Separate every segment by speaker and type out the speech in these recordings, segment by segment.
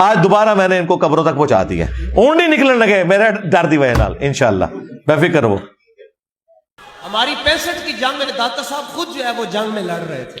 Speaker 1: آج دوبارہ میں نے ان کو قبروں تک پہنچا دیا. اونڈی نکلنے لگے میرے ڈر دی وجہ نال. انشاءاللہ بے فکر ہو.
Speaker 2: ہماری 65 کی جنگ میں داتا صاحب خود جو ہے وہ جنگ میں لڑ رہے تھے.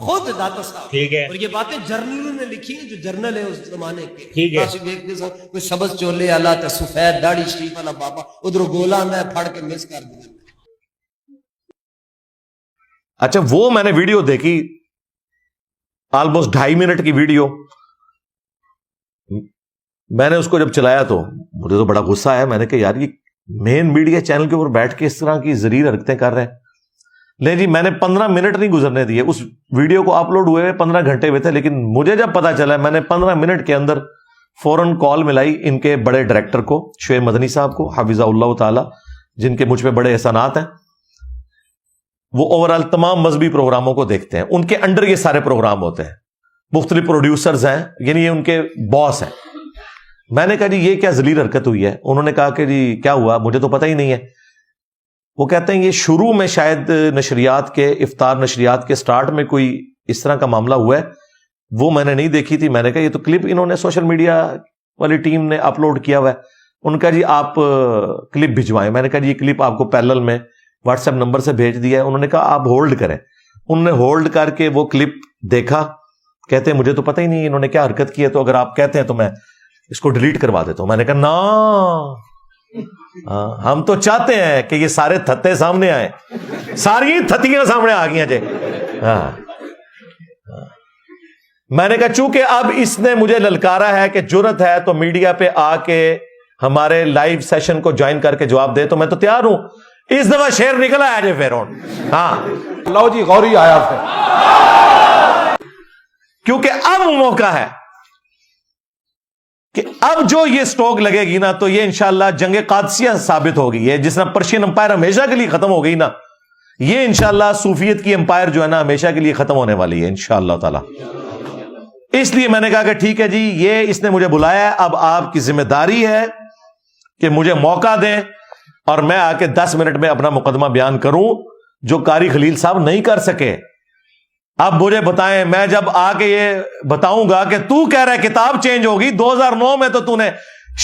Speaker 2: خود داتا صاحب.
Speaker 3: ٹھیک ہے.
Speaker 2: اور یہ باتیں جرنلوں نے لکھی ہیں جو جرنل ہے اس زمانے کے.
Speaker 3: ٹھیک ہے.
Speaker 2: کوئی سبز چولے اللہ تے سفید داڑھی شریف والا بابا ادھر گولا میں پھڑ کے مس کر دیا.
Speaker 1: اچھا وہ میں نے ویڈیو دیکھی آلموسٹ 2.5 منٹ کی ویڈیو. میں نے اس کو جب چلایا تو مجھے تو بڑا غصہ آیا. میں نے کہا یار یہ مین میڈیا چینل کے اوپر بیٹھ کے اس طرح کی زریر حرکتیں کر رہے ہیں. نہیں جی میں نے 15 منٹ نہیں گزرنے دیے. اس ویڈیو کو اپلوڈ ہوئے 15 گھنٹے ہوئے تھے, لیکن مجھے جب پتا چلا میں نے 15 منٹ کے اندر فوراً کال ملائی ان کے بڑے ڈائریکٹر کو, شعیب مدنی صاحب کو حفظہ اللہ تعالی, جن کے مجھ پہ بڑے احسانات ہیں. وہ اوورال تمام مذہبی پروگراموں کو دیکھتے ہیں. ان کے انڈر یہ سارے پروگرام ہوتے ہیں. مختلف پروڈیوسرز ہیں, یعنی یہ ان کے باس ہیں. میں نے کہا جی یہ کیا ذلیل حرکت ہوئی ہے؟ انہوں نے کہا کہ جی کیا ہوا, مجھے تو پتہ ہی نہیں ہے. وہ کہتے ہیں یہ شروع میں شاید نشریات کے افطار نشریات کے سٹارٹ میں کوئی اس طرح کا معاملہ ہوا ہے, وہ میں نے نہیں دیکھی تھی. میں نے کہا یہ تو کلپ انہوں نے سوشل میڈیا والی ٹیم نے اپلوڈ کیا ہوا ہے. ان کا جی آپ کلپ بھجوائیں. میں نے کہا جی یہ کلپ آپ کو پیرلل میں واٹس ایپ نمبر سے بھیج دیا ہے. انہوں نے کہا آپ ہولڈ کریں. انہوں نے ہولڈ کر کے وہ کلپ دیکھا. کہتے ہیں مجھے تو پتہ ہی نہیں انہوں نے کیا حرکت کی ہے, تو اگر آپ کہتے ہیں تو میں اس کو ڈیلیٹ کروا دیتا ہوں. میں نے کہا نا, ہم تو چاہتے ہیں کہ یہ سارے تھتے سامنے آئیں. ساری تھتیاں سامنے آ گئی ہیں جی. میں نے کہا چونکہ اب اس نے مجھے للکارا ہے کہ جرت ہے تو میڈیا پہ آ کے ہمارے لائیو سیشن کو جوائن کر کے جواب دے, تو میں تو تیار ہوں. اس دفعہ شیر نکلا ہے جی فیرون. ہاں
Speaker 4: لو جی غوری آیا ہے,
Speaker 1: کیونکہ اب موقع ہے کہ اب جو یہ سٹوک لگے گی نا تو یہ انشاءاللہ جنگ قادسیہ ثابت ہوگی. ہے جس طرح پرشین امپائر ہمیشہ کے لیے ختم ہو گئی نا, یہ انشاءاللہ صوفیت کی امپائر جو ہے نا ہمیشہ کے لیے ختم ہونے والی ہے انشاءاللہ تعالی. اس لیے میں نے کہا کہ ٹھیک ہے جی یہ اس نے مجھے بلایا ہے, اب آپ کی ذمہ داری ہے کہ مجھے موقع دیں اور میں آ کے 10 منٹ میں اپنا مقدمہ بیان کروں جو قاری خلیل صاحب نہیں کر سکے. اب مجھے بتائیں, میں جب آ کے یہ بتاؤں گا کہ تو کہہ رہا ہے کتاب چینج ہوگی, 2009 میں تو نے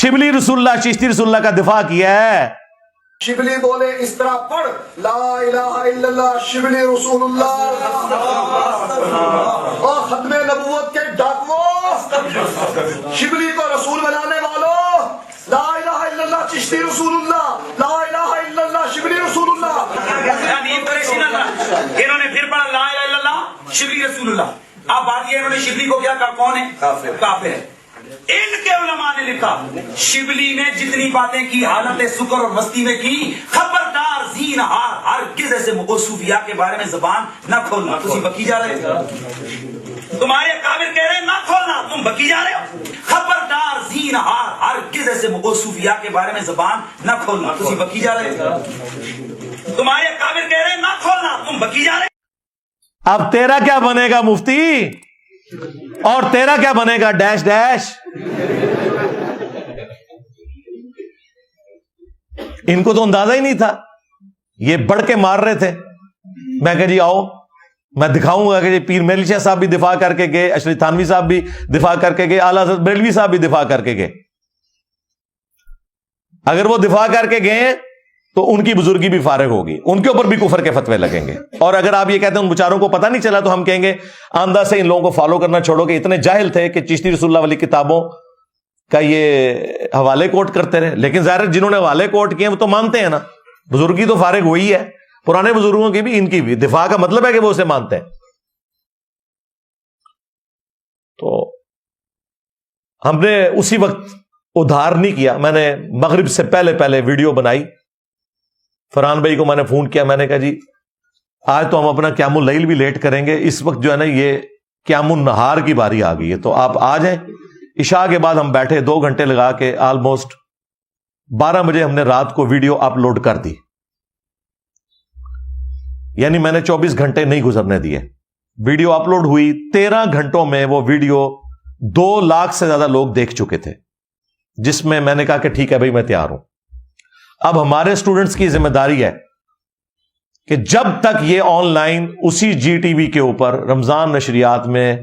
Speaker 1: شبلی رسول اللہ چشتی رسول اللہ کا دفاع کیا ہے.
Speaker 5: شبلی بولے اس طرح پڑھ, لا الہ الا اللہ شبلی رسول اللہ. اور ختم نبوت کے ڈاکووں, شبلی کو رسول بنانے والوں, لا الہ الا اللہ چشتی رسول اللہ, لا الہ الا اللہ شبلی رسول اللہ.
Speaker 2: انہوں نے پھر پڑھا لا الہ الا اللہ شبلی رسول اللہ. اب بات یہ انہوں نے شبلی کو کیا کہا, کون ہے؟ کافر ہے. ان کے علماء نے لکھا شبلی نے جتنی باتیں کی حالت سکر اور مستی میں کی, خبردار زین ہار ہرگز ایسے صوفیاء کے بارے میں زبان نہ کھولنا. تم بکی جا رہے ہو, تمہارے کافر کہہ رہے ہیں نہ کھولنا, تم بکی جا رہے ہو. خبردار زین ہار ہرگز ایسے صوفیاء کے بارے میں زبان نہ کھولنا. تم بکی جا رہے ہو, تمہارے کافر کہہ رہے ہیں نہ کھولنا, تم بکی جا رہے.
Speaker 1: اب تیرا کیا بنے گا مفتی, اور تیرا کیا بنے گا ڈیش ڈیش. ان کو تو اندازہ ہی نہیں تھا, یہ بڑھ کے مار رہے تھے. میں کہ جی آؤ میں دکھاؤں گا کہ جی پیر میلی شاہ صاحب بھی دفاع کر کے گئے, اشرف تھانوی صاحب بھی دفاع کر کے گئے, اعلیٰ حضرت بریلوی صاحب بھی دفاع کر کے گئے. اگر وہ دفاع کر کے گئے تو ان کی بزرگی بھی فارغ ہوگی, ان کے اوپر بھی کفر کے فتوے لگیں گے. اور اگر آپ یہ کہتے ہیں ان بیچاروں کو پتہ نہیں چلا, تو ہم کہیں گے آمدہ سے ان لوگوں کو فالو کرنا چھوڑو کہ اتنے جاہل تھے کہ چشتی رسول اللہ والی کتابوں کا یہ حوالے کوٹ کرتے رہے. لیکن ظاہر جنہوں نے حوالے کوٹ کیے وہ تو مانتے ہیں نا, بزرگی تو فارغ ہوئی ہے. پرانے بزرگوں کی بھی ان کی بھی دفاع کا مطلب ہے کہ وہ اسے مانتے ہیں. تو ہم نے اسی وقت ادھار نہیں کیا. میں نے مغرب سے پہلے ویڈیو بنائی, فرحان بھائی کو میں نے فون کیا. میں نے کہا جی آج تو ہم اپنا قیام اللیل بھی لیٹ کریں گے, اس وقت جو ہے نا یہ قیام النہار کی باری آ گئی ہے, تو آپ آ جائیں. عشاء کے بعد ہم بیٹھے 2 گھنٹے لگا کے آلموسٹ 12 بجے ہم نے رات کو ویڈیو اپلوڈ کر دی. یعنی میں نے 24 گھنٹے نہیں گزرنے دیے. ویڈیو اپلوڈ ہوئی 13 گھنٹوں میں وہ ویڈیو 2 لاکھ سے زیادہ لوگ دیکھ چکے تھے, جس میں میں نے کہا کہ ٹھیک ہے بھائی میں تیار ہوں. اب ہمارے اسٹوڈنٹس کی ذمہ داری ہے کہ جب تک یہ آن لائن اسی جی ٹی وی کے اوپر رمضان نشریات میں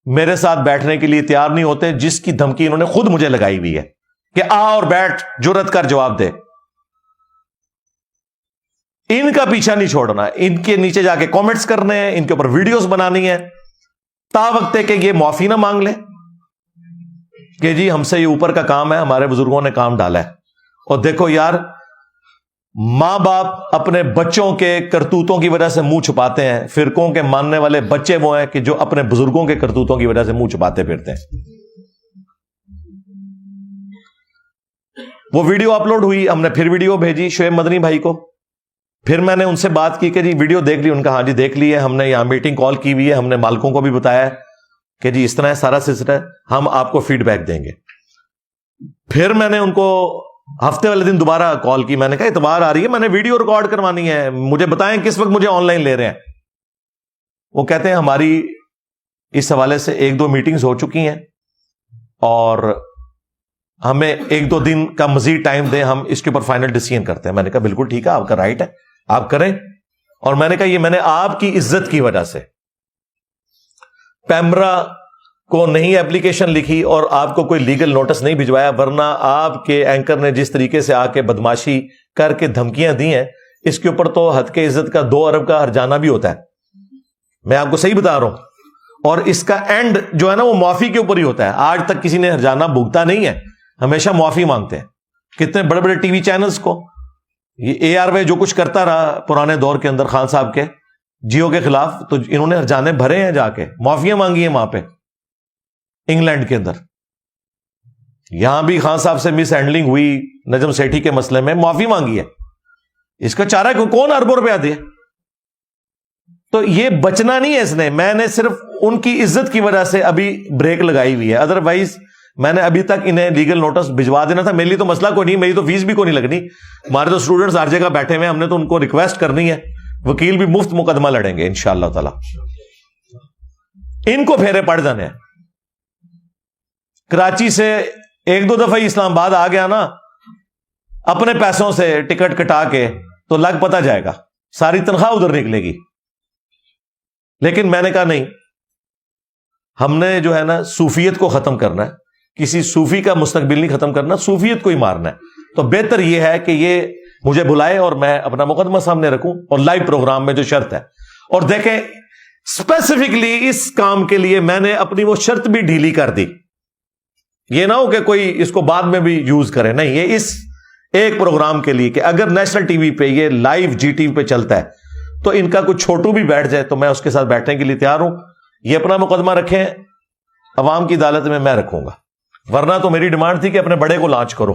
Speaker 1: میرے ساتھ بیٹھنے کے لیے تیار نہیں ہوتے, جس کی دھمکی انہوں نے خود مجھے لگائی ہوئی ہے کہ آ اور بیٹھ, جرت کر جواب دے. ان کا پیچھا نہیں چھوڑنا, ان کے نیچے جا کے کامنٹس کرنے ہیں, ان کے اوپر ویڈیوز بنانی ہے, تا وقت ہے کہ یہ معافی نہ مانگ لے کہ جی ہم سے یہ اوپر کا کام ہے, ہمارے بزرگوں نے کام ڈالا ہے. اور دیکھو یار, ماں باپ اپنے بچوں کے کرتوتوں کی وجہ سے منہ چھپاتے ہیں, فرقوں کے ماننے والے بچے وہ ہیں کہ جو اپنے بزرگوں کے کرتوتوں کی وجہ سے منہ چھپاتے پھرتے ہیں. وہ ویڈیو اپلوڈ ہوئی, ہم نے پھر ویڈیو بھیجی شعیب مدنی بھائی کو, پھر میں نے ان سے بات کی کہ جی ویڈیو دیکھ لی, ان کا ہاں جی دیکھ لی ہے, ہم نے یہاں میٹنگ کال کی ہوئی ہے, ہم نے مالکوں کو بھی بتایا ہے کہ جی اس طرح ہے سارا سلسلہ ہے, ہم آپ کو فیڈ بیک دیں گے. پھر میں نے ان کو ہفتے والے دن دوبارہ کال کی, میں نے کہا اتوار آ رہی ہے, میں نے ویڈیو ریکارڈ کروانی ہے, مجھے بتائیں کس وقت مجھے آن لائن لے رہے ہیں. وہ کہتے ہیں ہماری اس حوالے سے 1-2 میٹنگز ہو چکی ہیں اور ہمیں 1-2 دن کا مزید ٹائم دیں, ہم اس کے اوپر فائنل ڈیسیژن کرتے ہیں. میں نے کہا بالکل ٹھیک ہے, آپ کا رائٹ ہے, آپ کریں. اور میں نے کہا یہ میں نے آپ کی عزت کی وجہ سے پیمرا کو نہیں اپلیکیشن لکھی اور آپ کو کوئی لیگل نوٹس نہیں بھجوایا, ورنہ آپ کے اینکر نے جس طریقے سے آ کے بدماشی کر کے دھمکیاں دی ہیں, اس کے اوپر تو حد کے عزت کا 2 ارب کا ہرجانہ بھی ہوتا ہے. میں آپ کو صحیح بتا رہا ہوں. اور اس کا اینڈ جو ہے نا وہ معافی کے اوپر ہی ہوتا ہے. آج تک کسی نے ہرجانہ بھگتا نہیں ہے, ہمیشہ معافی مانگتے ہیں. کتنے بڑے بڑے ٹی وی چینلز کو یہ اے آر وائی جو کچھ کرتا رہا پرانے دور کے اندر خان صاحب کے جیو کے خلاف, تو انہوں نے ہرجانے بھرے ہیں, جا کے معافیاں مانگی ہیں وہاں پہ انگلینڈ کے اندر. یہاں بھی خان صاحب سے مس ہینڈلنگ ہوئی نجم سیٹھی کے مسئلے میں, معافی مانگی ہے. اس کا چارہ کون اربوں روپیہ دے. تو یہ بچنا نہیں ہے اس نے, میں نے صرف ان کی عزت کی وجہ سے ابھی بریک لگائی ہوئی ہے, ادروائز میں نے ابھی تک انہیں لیگل نوٹس بھجوا دینا تھا. میرے لیے تو مسئلہ کوئی نہیں, میری تو فیس بھی کوئی نہیں لگنی, ہمارے تو اسٹوڈنٹس ہر جگہ بیٹھے ہوئے ہیں, ہم نے تو ان کو ریکویسٹ کرنی ہے, وکیل بھی مفت مقدمہ لڑیں گے انشاءاللہ تعالی. ان کو پھیرے پڑ جانے ہیں. کراچی سے 1-2 دفعہ اسلام آباد آ گیا نا اپنے پیسوں سے ٹکٹ کٹا کے, تو لگ پتا جائے گا, ساری تنخواہ ادھر نکلے گی. لیکن میں نے کہا نہیں, ہم نے جو ہے نا صوفیت کو ختم کرنا ہے, کسی صوفی کا مستقبل نہیں ختم کرنا, صوفیت کو ہی مارنا ہے. تو بہتر یہ ہے کہ یہ مجھے بلائے اور میں اپنا مقدمہ سامنے رکھوں, اور لائیو پروگرام میں جو شرط ہے. اور دیکھیں اسپیسیفکلی اس کام کے لیے میں نے اپنی وہ شرط بھی ڈھیلی کر دی. یہ نہ ہو کہ کوئی اس کو بعد میں بھی یوز کرے, نہیں, یہ اس ایک پروگرام کے لیے کہ اگر نیشنل ٹی وی پہ یہ لائیو جی ٹی وی پہ چلتا ہے تو ان کا کوئی چھوٹو بھی بیٹھ جائے تو میں اس کے ساتھ بیٹھنے کے لیے تیار ہوں. یہ اپنا مقدمہ رکھیں, عوام کی عدالت میں رکھوں گا. ورنہ تو میری ڈیمانڈ تھی کہ اپنے بڑے کو لانچ کرو,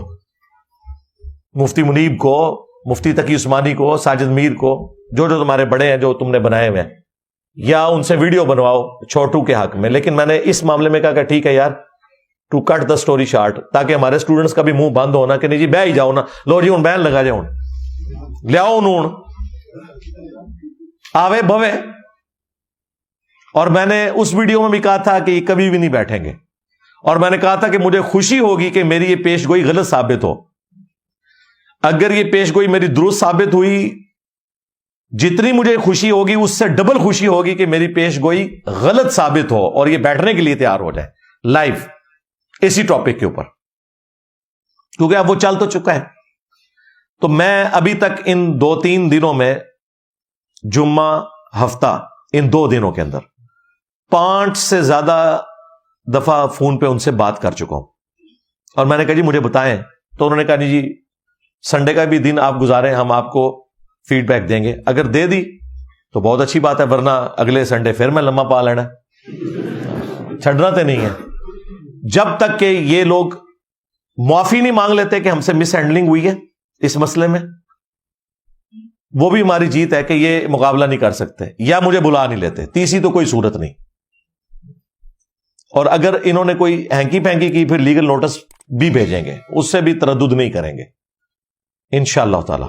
Speaker 1: مفتی منیب کو, مفتی تقی عثمانی کو, ساجد میر کو, جو تمہارے بڑے ہیں جو تم نے بنائے ہوئے ہیں, یا ان سے ویڈیو بنواؤ چھوٹو کے حق میں. لیکن میں نے اس معاملے میں کہا کہ ٹھیک ہے یار, to cut the story short, تاکہ ہمارے اسٹوڈنٹس کا بھی منہ بند ہونا کہ نہیں جی بہ ہی جاؤ نا, لو جی ہوں بین لگا جاؤ, لیاؤ نون آوے بوے. اور میں نے اس ویڈیو میں بھی کہا تھا کہ یہ کبھی بھی نہیں بیٹھیں گے, اور میں نے کہا تھا کہ مجھے خوشی ہوگی کہ میری یہ پیش گوئی غلط ثابت ہو. اگر یہ پیش گوئی میری درست ثابت ہوئی, جتنی مجھے خوشی ہوگی اس سے ڈبل خوشی ہوگی کہ میری پیش گوئی غلط ثابت ہو اور یہ بیٹھنے کے لیے تیار ہو جائے لائیو اسی ٹاپک کے اوپر, کیونکہ اب وہ چل تو چکا ہے. تو میں ابھی تک ان 2-3 دنوں میں, جمعہ ہفتہ, ان 2 دنوں کے اندر 5 سے زیادہ دفعہ فون پہ ان سے بات کر چکا ہوں. اور میں نے کہا جی مجھے بتائیں, تو انہوں نے کہا جی سنڈے کا بھی دن آپ گزاریں, ہم آپ کو فیڈ بیک دیں گے. اگر دے دی تو بہت اچھی بات ہے, ورنہ اگلے سنڈے پھر میں لمحہ پا لینا, چھڑنا تو نہیں ہے. جب تک کہ یہ لوگ معافی نہیں مانگ لیتے کہ ہم سے مس ہینڈلنگ ہوئی ہے اس مسئلے میں, وہ بھی ہماری جیت ہے کہ یہ مقابلہ نہیں کر سکتے یا مجھے بلا نہیں لیتے. تیسری تو کوئی صورت نہیں. اور اگر انہوں نے کوئی ہینکی پینکی کی پھر لیگل نوٹس بھی بھیجیں گے, اس سے بھی تردد نہیں کریں گے انشاءاللہ تعالی.